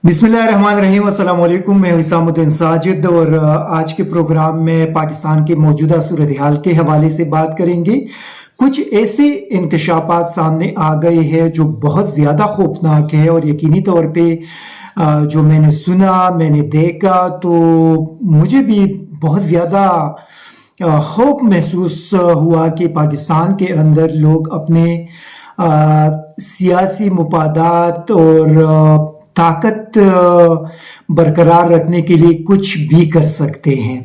बिस्मिल्लाहिर्रहमानिर्रहीम। अस्सलाम वालेकुम। मैं हिसामुद्दीन साजिद और आज के प्रोग्राम में पाकिस्तान के मौजूदा सूरत हाल के हवाले से बात करेंगे। कुछ ऐसे इंकशाफात सामने आ गए हैं जो बहुत ज़्यादा खौफनाक है और यकीनी तौर पे जो मैंने सुना, मैंने देखा, तो मुझे भी बहुत ज़्यादा खौफ महसूस हुआ कि पाकिस्तान के अंदर लोग अपने सियासी मुफादात और ताकत बरकरार रखने के लिए कुछ भी कर सकते हैं।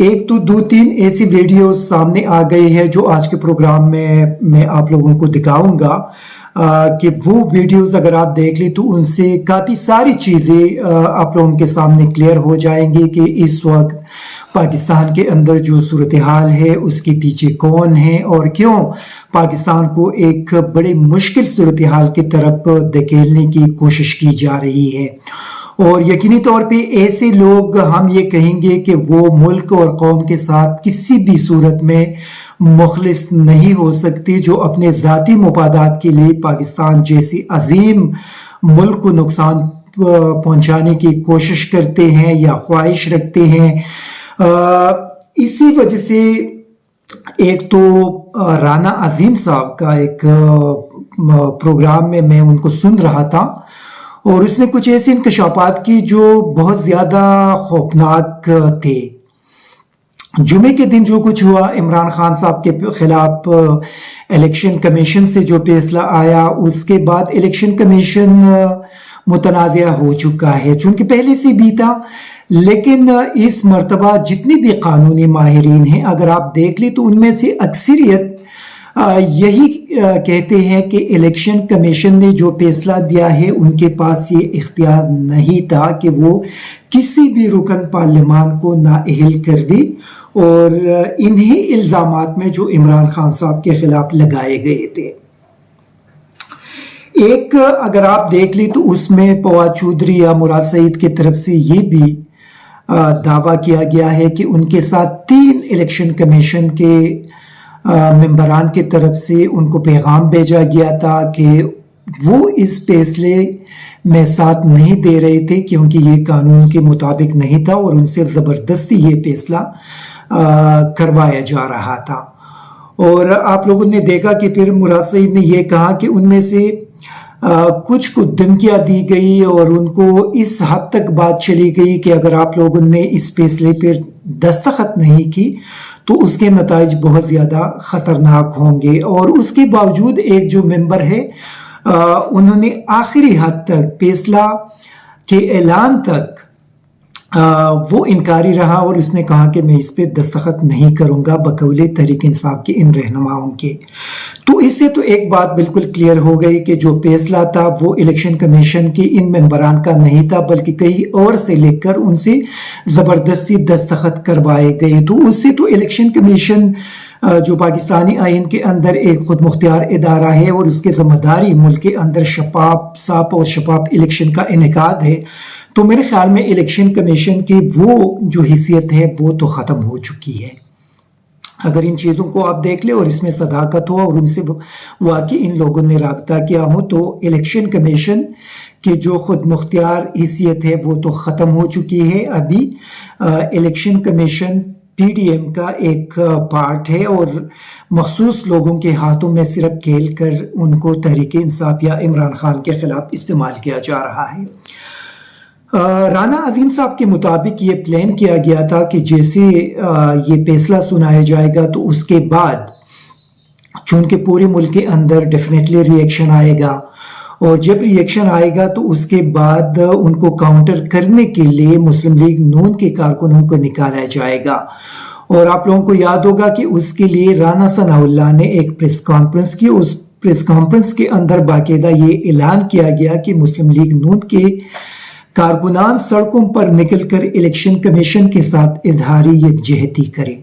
एक तो दो तीन ऐसी वीडियोस सामने आ गई है जो आज के प्रोग्राम में मैं आप लोगों को दिखाऊंगा कि वो वीडियोस अगर आप देख ली तो उनसे काफ़ी सारी चीज़ें आप लोगों के सामने क्लियर हो जाएंगी कि इस वक्त पाकिस्तान के अंदर जो सूरत हाल है उसके पीछे कौन है और क्यों पाकिस्तान को एक बड़े मुश्किल सूरत हाल की तरफ धकेलने की कोशिश की जा रही है। और यकीनी तौर पे ऐसे लोग हम ये कहेंगे कि वो मुल्क और कौम के साथ किसी भी सूरत में मुखलिस नहीं हो सकती, जो अपने ज़ाती मुफादात के लिए पाकिस्तान जैसी अजीम मुल्क को नुकसान पहुंचाने की कोशिश करते हैं या ख्वाहिश रखते हैं। इसी वजह से एक तो राना अजीम साहब का एक प्रोग्राम में मैं उनको सुन रहा था और उसने कुछ ऐसे इंकशाफात की जो बहुत ज़्यादा खौफनाक थे। जुमे के दिन जो कुछ हुआ, इमरान खान साहब के खिलाफ इलेक्शन कमीशन से जो फैसला आया, उसके बाद इलेक्शन कमीशन मुतनाज़ा हो चुका है, चूँकि पहले से भी था। लेकिन इस मर्तबा जितनी भी कानूनी माहिरीन हैं अगर आप देख लें तो उनमें से अक्सरियत यही कहते हैं कि इलेक्शन कमीशन ने जो फैसला दिया है उनके पास ये इख्तियार नहीं था कि वो किसी भी रुकन पार्लियामान को नाअहल कर दी और इन्हीं इल्ज़ामात में जो इमरान खान साहब के खिलाफ लगाए गए थे। एक अगर आप देख ली तो उसमें फवाद चौधरी या मुराद सईद की तरफ से ये भी दावा किया गया है कि उनके साथ 3 इलेक्शन कमीशन के मेंबरान की तरफ से उनको पैगाम भेजा गया था कि वो इस फैसले में साथ नहीं दे रहे थे क्योंकि ये कानून के मुताबिक नहीं था और उनसे ज़बरदस्ती ये फैसला करवाया जा रहा था। और आप लोगों ने देखा कि फिर मुराद सईद ने यह कहा कि उनमें से कुछ को धमकियाँ दी गई और उनको इस हद तक बात चली गई कि अगर आप लोगों ने इस फैसले पर दस्तखत नहीं की तो उसके नताइज बहुत ज़्यादा ख़तरनाक होंगे। और उसके बावजूद एक जो मेंबर है उन्होंने आखिरी हद तक फैसला के ऐलान तक वो इनकारी रहा और उसने कहा कि मैं इस पे दस्तखत नहीं करूंगा बकौले तहरीक इंसाफ के इन रहनुमाओं के। तो इससे तो एक बात बिल्कुल क्लियर हो गई कि जो फैसला था वो इलेक्शन कमीशन के इन मेंबरान का नहीं था बल्कि कई और से लेकर उनसे ज़बरदस्ती दस्तखत करवाए गए। तो उससे तो इलेक्शन कमीशन जो पाकिस्तानी आइन के अंदर एक खुद मुख्तियार इदारा है और उसके ज़िम्मेदारी मुल्क के अंदर साफ और शफाफ इलेक्शन का इनेकाद है, तो मेरे ख्याल में इलेक्शन कमीशन की वो जो हैसियत है वो तो ख़त्म हो चुकी है। अगर इन चीज़ों को आप देख ले और इसमें सदाकत हो और उनसे वाकई इन लोगों ने राब्ता किया हो तो इलेक्शन कमीशन की जो खुद मुख्तियार हैसियत है वो तो ख़त्म हो चुकी है। अभी इलेक्शन कमीशन PDM का एक पार्ट है और मखसूस लोगों के हाथों में सिर्फ खेल कर उनको तहरीक इंसाफ या इमरान खान के खिलाफ इस्तेमाल किया जा रहा है। राना अजीम साहब के मुताबिक ये प्लान किया गया था कि जैसे ये फैसला सुनाया जाएगा तो उसके बाद चूंकि पूरे मुल्क के अंदर डेफिनेटली रिएक्शन आएगा और जब रिएक्शन आएगा तो उसके बाद उनको काउंटर करने के लिए मुस्लिम लीग नून के कारकुनों को निकाला जाएगा। और आप लोगों को याद होगा कि उसके लिए राना सनाउल्लाह ने एक प्रेस कॉन्फ्रेंस की। उस प्रेस कॉन्फ्रेंस के अंदर बाकायदा ये ऐलान किया गया कि मुस्लिम लीग नून के कारकुनान सड़कों पर निकलकर इलेक्शन कमीशन के साथ इजहारी यकजहती करें।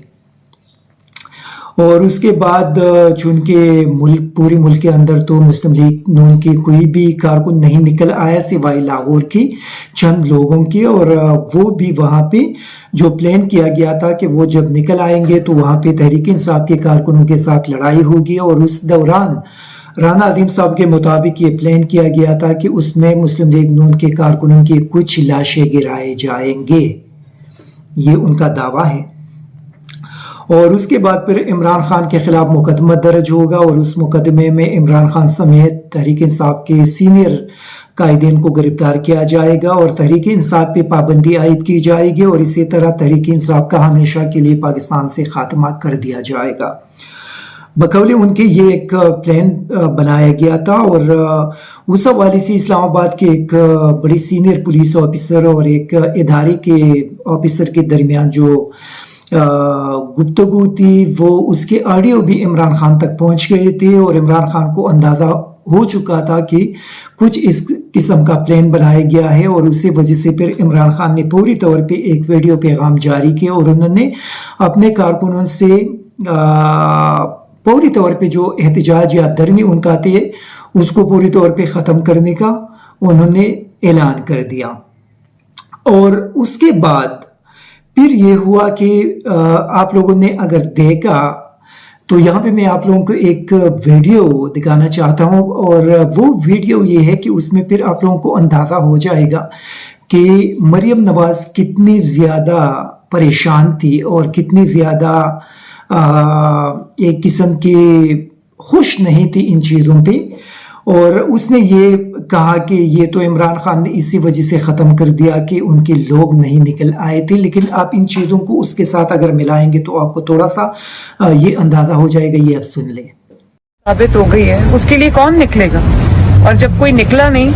और उसके बाद चूंकि पूरे मुल्क के अंदर तो मुस्लिम लीग नून के कोई भी कारकुन नहीं निकल आया सिवाय लाहौर के चंद लोगों की, और वो भी वहाँ पे जो प्लान किया गया था कि वो जब निकल आएंगे तो वहाँ पे तहरीक इंसाफ के कारकुनों के साथ लड़ाई होगी और उस दौरान رانا عظیم صاحب کے مطابق یہ پلان کیا گیا تھا کہ اس میں مسلم لیگ نون کے کارکنوں کی کچھ لاشیں گرائے جائیں گے، یہ ان کا دعویٰ ہے۔ اور اس کے بعد پھر عمران خان کے خلاف مقدمہ درج ہوگا، اور اس مقدمے میں عمران خان سمیت تحریک انصاف کے سینئر قائدین کو گرفتار کیا جائے گا، اور تحریک انصاف پہ پابندی عائد کی جائے گی، اور اسی طرح تحریک انصاف کا ہمیشہ کے لیے پاکستان سے خاتمہ کر دیا جائے گا۔ بقول ان کے یہ ایک پلان بنایا گیا تھا، اور اس حوالے سے اسلام آباد کے ایک بڑی سینئر پولیس آفیسر اور ایک ادارے کے آفیسر کے درمیان جو گفتگو تھی، وہ اس کے آڈیو بھی عمران خان تک پہنچ گئے تھے، اور عمران خان کو اندازہ ہو چکا تھا کہ کچھ اس قسم کا پلان بنایا گیا ہے، اور اسی وجہ سے پھر عمران خان نے پوری طور پہ ایک ویڈیو پیغام جاری کیا، اور انہوں نے اپنے کارکنوں سے پوری طور پہ جو احتجاج یا دھرنے ان کا تھے اس کو پوری طور پہ ختم کرنے کا انہوں نے اعلان کر دیا۔ اور اس کے بعد پھر یہ ہوا کہ آپ لوگوں نے اگر دیکھا تو یہاں پہ میں آپ لوگوں کو ایک ویڈیو دکھانا چاہتا ہوں، اور وہ ویڈیو یہ ہے کہ اس میں پھر آپ لوگوں کو اندازہ ہو جائے گا کہ مریم نواز کتنی زیادہ پریشان تھی اور کتنی زیادہ ایک قسم کی خوش نہیں تھی ان چیزوں پہ، اور اس نے یہ کہا کہ یہ تو عمران خان نے اسی وجہ سے ختم کر دیا کہ ان کے لوگ نہیں نکل آئے تھے، لیکن آپ ان چیزوں کو اس کے ساتھ اگر ملائیں گے تو آپ کو تھوڑا سا یہ اندازہ ہو جائے گا، یہ آپ سن لیں۔ ثابت ہو گئی ہے، اس کے لیے کون نکلے گا؟ اور جب کوئی نکلا نہیں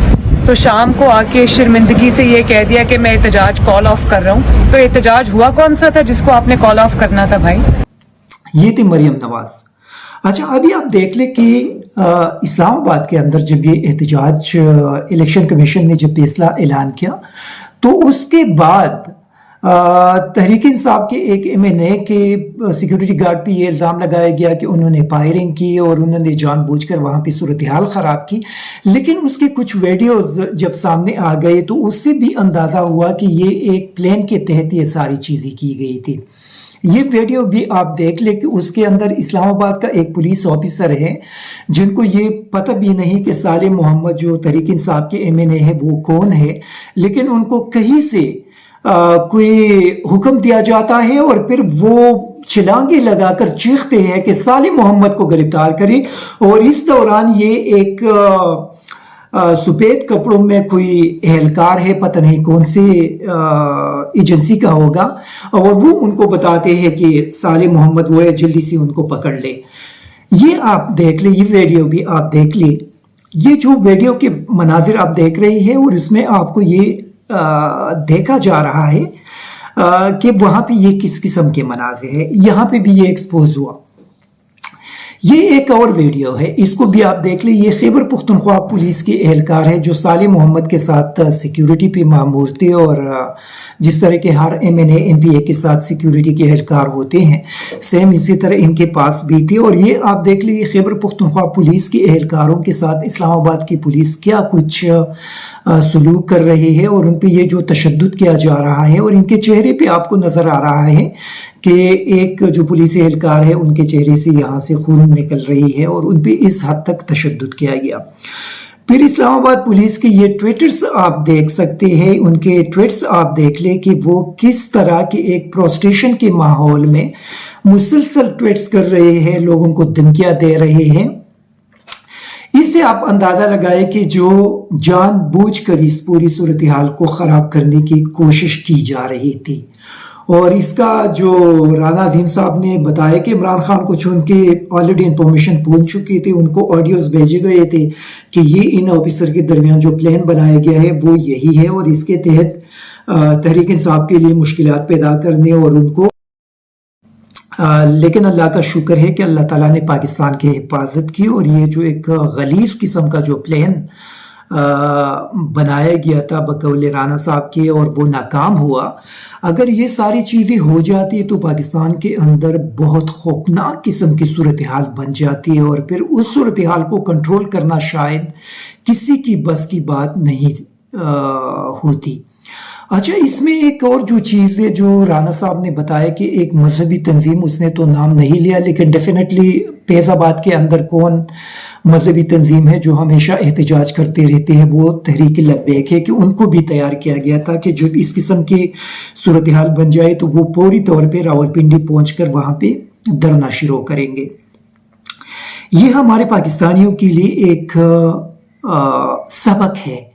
تو شام کو آ کے شرمندگی سے یہ کہہ دیا کہ میں احتجاج کال آف کر رہا ہوں، تو احتجاج ہوا کون سا تھا جس کو آپ نے کال آف کرنا تھا بھائی؟ یہ تھی مریم نواز۔ اچھا، ابھی آپ دیکھ لیں کہ اسلام آباد کے اندر جب یہ احتجاج الیکشن کمیشن نے جب فیصلہ اعلان کیا تو اس کے بعد تحریک انصاف کے ایک MNA کے سیکیورٹی گارڈ پہ یہ الزام لگایا گیا کہ انہوں نے فائرنگ کی اور انہوں نے جان بوجھ کر وہاں پہ صورتحال خراب کی، لیکن اس کے کچھ ویڈیوز جب سامنے آ گئے تو اس سے بھی اندازہ ہوا کہ یہ ایک پلان کے تحت یہ ساری چیزیں کی گئی تھی۔ یہ ویڈیو بھی آپ دیکھ لیں کہ اس کے اندر اسلام آباد کا ایک پولیس آفیسر ہے جن کو یہ پتہ بھی نہیں کہ صالح محمد جو تحریک انصاف کے MNA ہے وہ کون ہے، لیکن ان کو کہیں سے کوئی حکم دیا جاتا ہے اور پھر وہ چھلانگیں لگا کر چیختے ہیں کہ صالح محمد کو گرفتار کریں، اور اس دوران یہ ایک سفید کپڑوں میں کوئی اہلکار ہے، پتہ نہیں کون سے ایجنسی کا ہوگا، اور وہ ان کو بتاتے ہیں کہ صالح محمد وہ ہے، جلدی سے ان کو پکڑ لے۔ یہ آپ دیکھ لیں، یہ ویڈیو بھی آپ دیکھ لیں، یہ جو ویڈیو کے مناظر آپ دیکھ رہے ہیں اور اس میں آپ کو یہ دیکھا جا رہا ہے کہ وہاں پہ یہ کس قسم کے مناظر ہے، یہاں پہ بھی یہ ایکسپوز ہوا۔ یہ ایک اور ویڈیو ہے، اس کو بھی آپ دیکھ لیں، یہ خیبر پختونخوا پولیس کے اہلکار ہے جو صالح محمد کے ساتھ سیکیورٹی پہ مامور تھے، اور جس طرح کے ہر MNA MPA کے ساتھ سیکیورٹی کے اہلکار ہوتے ہیں سیم اسی طرح ان کے پاس بھی تھے۔ اور یہ آپ دیکھ لیں، یہ خیبر پختونخوا پولیس کے اہلکاروں کے ساتھ اسلام آباد کی پولیس کیا کچھ سلوک کر رہی ہے، اور ان پہ یہ جو تشدد کیا جا رہا ہے، اور ان کے چہرے پہ آپ کو نظر آ رہا ہے کہ ایک جو پولیس اہلکار ہے ان کے چہرے سے یہاں سے خون نکل رہی ہے، اور ان پہ اس حد تک تشدد کیا گیا۔ پھر اسلام آباد پولیس کے یہ ٹویٹرز آپ دیکھ سکتے ہیں، ان کے ٹویٹس آپ دیکھ لیں کہ وہ کس طرح کے ایک پروسٹیشن کے ماحول میں مسلسل ٹویٹس کر رہے ہیں، لوگوں کو دھمکیاں دے رہے ہیں۔ اس سے آپ اندازہ لگائے کہ جو جان بوجھ کر اس پوری صورتحال کو خراب کرنے کی کوشش کی جا رہی تھی، اور اس کا جو رانا عظیم صاحب نے بتایا کہ عمران خان کو چون کے آلریڈی انفارمیشن پہنچ چکی تھی، ان کو آڈیوز بھیجے گئے تھے کہ یہ ان آفیسر کے درمیان جو پلان بنایا گیا ہے وہ یہی ہے، اور اس کے تحت تحریک انصاف کے لیے مشکلات پیدا کرنے اور ان کو لیکن اللہ کا شکر ہے کہ اللہ تعالیٰ نے پاکستان کی حفاظت کی، اور یہ جو ایک غلیظ قسم کا جو پلان بنایا گیا تھا بقول رانا صاحب کے اور وہ ناکام ہوا، اگر یہ ساری چیزیں ہو جاتی تو پاکستان کے اندر بہت خوفناک قسم کی صورتحال بن جاتی ہے، اور پھر اس صورتحال کو کنٹرول کرنا شاید کسی کی بس کی بات نہیں ہوتی۔ अच्छा, इसमें एक और जो चीज़ है जो राना साहब ने बताया कि एक मजहबी तंजीम, उसने तो नाम नहीं लिया, लेकिन डेफिनेटली फैज़ाबाद के अंदर कौन मजहबी तंजीम है जो हमेशा एहतजाज करते रहते हैं, वो तहरीक लब्बैक है, कि उनको भी तैयार किया गया था कि जब इस किस्म की सूरत हाल बन जाए तो वो पूरी तौर पे रावलपिंडी पहुंचकर वहाँ पे धरना शुरू करेंगे। ये हमारे पाकिस्तानियों के लिए एक सबक है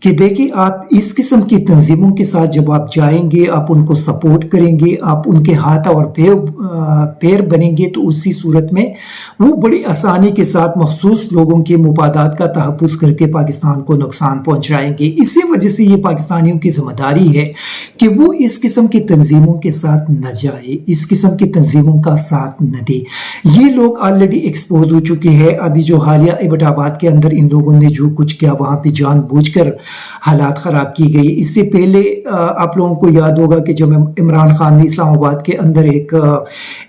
कि देखिए, आप इस किस्म की तंजीमों के साथ जब आप जाएंगे, आप उनको सपोर्ट करेंगे, आप उनके हाथ और पैर बनेंगे, तो उसी सूरत में वो बड़ी आसानी के साथ मखसूस लोगों के मुफादात का तहफ़्फ़ुज़ करके पाकिस्तान को नुकसान पहुंचाएंगे। इसी वजह से ये पाकिस्तानियों की जिम्मेदारी है कि वो इस किस्म की तंजीमों के साथ न जाए, इस किस्म की तंजीमों का साथ न दे। ये लोग ऑलरेडी एक्सपोज हो चुके हैं। अभी जो हालिया एबटाबाद के अंदर इन लोगों ने जो कुछ किया, वहाँ पर जानबूझकर हालात ख़राब की गई। इससे पहले आप लोगों को याद होगा कि जब इमरान खान ने इस्लामाबाद के अंदर एक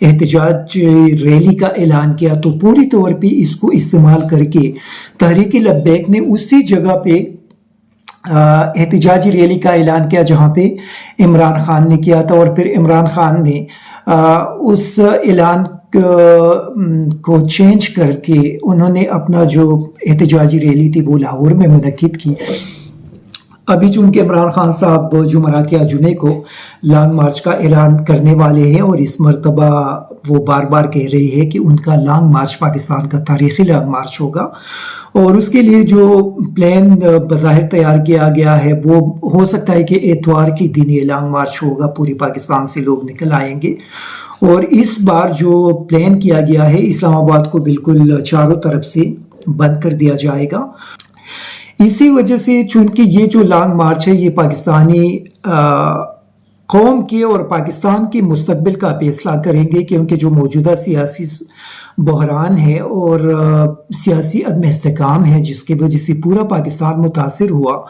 एहतजाज रैली का ऐलान किया, तो पूरी तौर पे इसको इस्तेमाल करके तहरीक लब्बैक ने उसी जगह पे एहतजाजी रैली का ऐलान किया जहाँ पे इमरान खान ने किया था, और फिर इमरान खान ने उस ऐलान को चेंज करके उन्होंने अपना जो एहतजाजी रैली थी वो लाहौर में मुनक्किद की। अभी चूंकि इमरान खान साहब जुमेरात या जुमे को लॉन्ग मार्च का ऐलान करने वाले हैं, और इस मरतबा वो बार बार कह रही है कि उनका लॉन्ग मार्च पाकिस्तान का तारीखी लॉन्ग मार्च होगा, और उसके लिए जो प्लान बज़ाहिर तैयार किया गया है वो हो सकता है कि एतवार के दिन ये लॉन्ग मार्च होगा, पूरी पाकिस्तान से लोग निकल आएंगे। और इस बार जो प्लान किया गया है, इस्लामाबाद को बिल्कुल चारों तरफ से बंद कर दिया जाएगा। इसी वजह से चूंकि ये जो लॉन्ग मार्च है ये पाकिस्तानी कौम के और पाकिस्तान के मुस्तकबिल का फैसला करेंगे, क्योंकि जो मौजूदा सियासी बहरान है और सियासी अदम इस्तेकाम है, जिसकी वजह से पूरा पाकिस्तान मुतासिर हुआ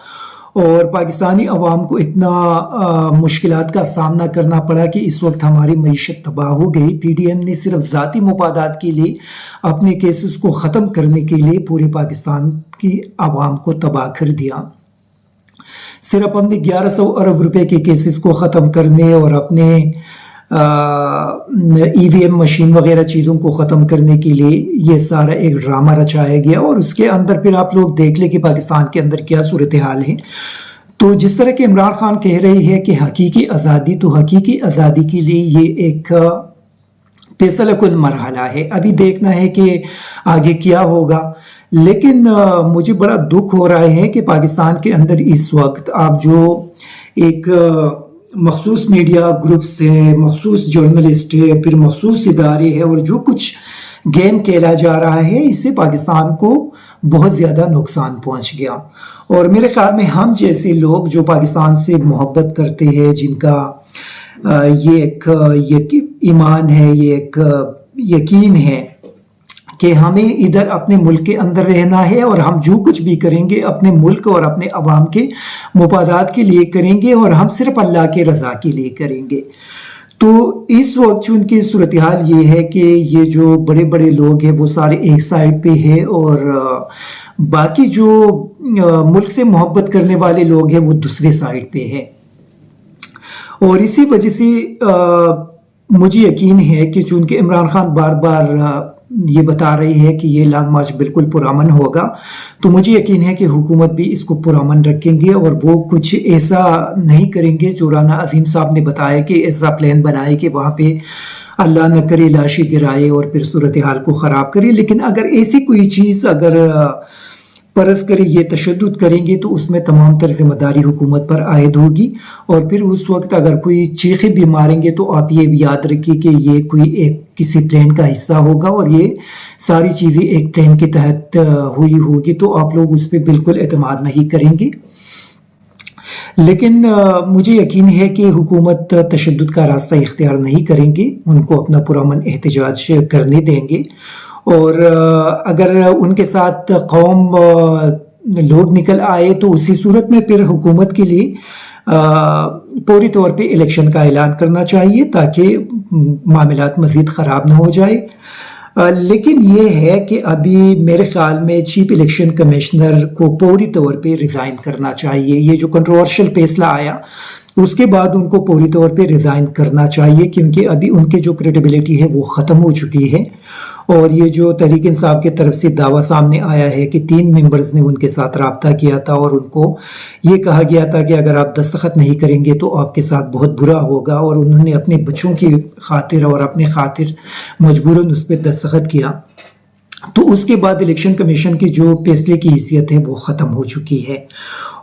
और पाकिस्तानी अवाम को इतना मुश्किलात का सामना करना पड़ा कि इस वक्त हमारी मईशत तबाह हो गई। पीडीएम ने सिर्फ ज़ाती मुफादात के लिए, अपने केसेस को ख़त्म करने के लिए पूरे पाकिस्तान की आवाम को तबाह कर दिया। सिर्फ अपने 1100 अरब रुपए के केसेस को ख़त्म करने और अपने ईवीएम मशीन वगैरह चीज़ों को ख़त्म करने के लिए ये सारा एक ड्रामा रचाया गया। और उसके अंदर फिर आप लोग देख लें कि पाकिस्तान के अंदर क्या सूरत हाल है। तो जिस तरह के इमरान खान कह रही है कि हकीकी आज़ादी, तो हकीकी आज़ादी के लिए ये एक फैसलाकुन मरहला है। अभी देखना है कि आगे क्या होगा। लेकिन मुझे बड़ा दुख हो रहा है कि पाकिस्तान के अंदर इस वक्त आप जो एक मखसूस मीडिया ग्रुप्स है, मखसूस जर्नलिस्ट है, फिर मखसूस इदारे हैं, और जो कुछ गेम खेला जा रहा है, इससे पाकिस्तान को बहुत ज़्यादा नुकसान पहुंच गया। और मेरे ख्याल में हम जैसे लोग जो पाकिस्तान से मोहब्बत करते हैं, जिनका ये एक ईमान है, ये एक यकीन है कि हमें इधर अपने मुल्क के अंदर रहना है और हम जो कुछ भी करेंगे अपने मुल्क और अपने अवाम के मुफादात के लिए करेंगे, और हम सिर्फ अल्लाह के रज़ा के लिए करेंगे। तो इस वक्त उनकी सूरत हाल ये है कि ये जो बड़े बड़े लोग हैं वो सारे एक साइड पे है, और बाकी जो मुल्क से मोहब्बत करने वाले लोग हैं वो दूसरे साइड पे है। और इसी वजह से मुझे यकीन है कि चूंकि इमरान खान बार बार ये बता रही है कि ये लॉन्ग मार्च बिल्कुल पुरअमन होगा, तो मुझे यकीन है कि हुकूमत भी इसको पुरअमन रखेंगे और वो कुछ ऐसा नहीं करेंगे जो राना अजीम साहब ने बताया कि ऐसा प्लान बनाए कि वहाँ पे अल्लाह न करे लाशें गिराए और फिर सूरत हाल को ख़राब करे। लेकिन अगर ऐसी कोई चीज़ अगर परस करे, ये तशद्दुद करेंगे, तो उसमें तमाम तर जिम्मेदारी हुकूमत पर आयद होगी। और फिर उस वक्त अगर कोई चीखें भी मारेंगे तो आप ये भी याद रखिए कि ये कोई एक किसी प्लान का हिस्सा होगा और ये सारी चीज़ें एक प्लान के तहत हुई होगी, तो आप लोग उस पर बिल्कुल एतमाद नहीं करेंगे। लेकिन मुझे यकीन है कि हुकूमत तशद्दुद का रास्ता इख्तियार नहीं करेंगे, उनको अपना पुरअमन एहतजाज करने देंगे। और अगर उनके साथ कौम लोग निकल आए तो उसी सूरत में फिर हुकूमत के लिए पूरी तौर पे इलेक्शन का ऐलान करना चाहिए ताकि मामलात मज़ीद ख़राब ना हो जाए। لیکن یہ ہے کہ ابھی میرے خیال میں چیف الیکشن کمشنر کو فوری طور پہ ریزائن کرنا چاہیے. یہ جو کنٹروورشل فیصلہ آیا اس کے بعد ان کو فوری طور پہ ریزائن کرنا چاہیے، کیونکہ ابھی ان کے جو کریڈیبلٹی ہے وہ ختم ہو چکی ہے. اور یہ جو تحریک انصاف کی طرف سے دعویٰ سامنے آیا ہے کہ 3 ممبرز نے ان کے ساتھ رابطہ کیا تھا اور ان کو یہ کہا گیا تھا کہ اگر آپ دستخط نہیں کریں گے تو آپ کے ساتھ بہت برا ہوگا، اور انہوں نے اپنے بچوں کی خاطر اور اپنے خاطر مجبوراً اس پہ دستخط کیا، تو اس کے بعد الیکشن کمیشن کی جو فیصلے کی حیثیت ہے وہ ختم ہو چکی ہے.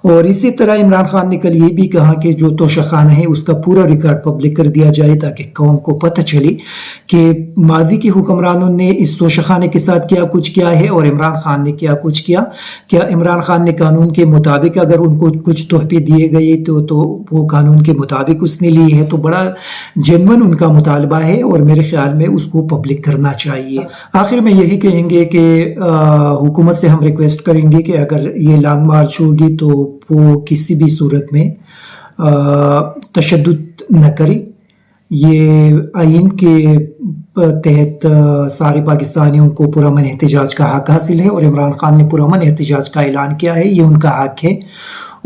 اور اسی طرح عمران خان نے کل یہ بھی کہا کہ جو توشہ خانہ ہے اس کا پورا ریکارڈ پبلک کر دیا جائے تاکہ قوم کو پتہ چلے کہ ماضی کے حکمرانوں نے اس توشہ خانے کے ساتھ کیا کچھ کیا ہے اور عمران خان نے کیا کچھ کیا. کیا عمران خان نے قانون کے مطابق اگر ان کو کچھ تحفے دیے گئے تو وہ قانون کے مطابق اس نے لیے ہے، تو بڑا جنون ان کا مطالبہ ہے اور میرے خیال میں اس کو پبلک کرنا چاہیے. آخر میں یہی کہیں گے کہ حکومت سے ہم ریکویسٹ کریں گے کہ اگر یہ لانگ مارچ ہوگی تو وہ کسی بھی صورت میں تشدد نہ کرے. یہ آئین کے تحت سارے پاکستانیوں کو پرامن احتجاج کا حق حاصل ہے اور عمران خان نے پرامن احتجاج کا اعلان کیا ہے، یہ ان کا حق ہے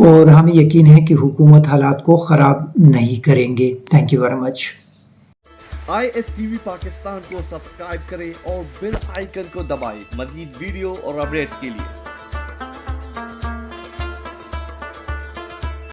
اور ہمیں یقین ہے کہ حکومت حالات کو خراب نہیں کریں گے. Thank you very much. ISTV Pakistan کو سبسکرائب کریں اور بیل آئیکن کو دبائیں مزید ویڈیو اور اپڈیٹس کے لیے.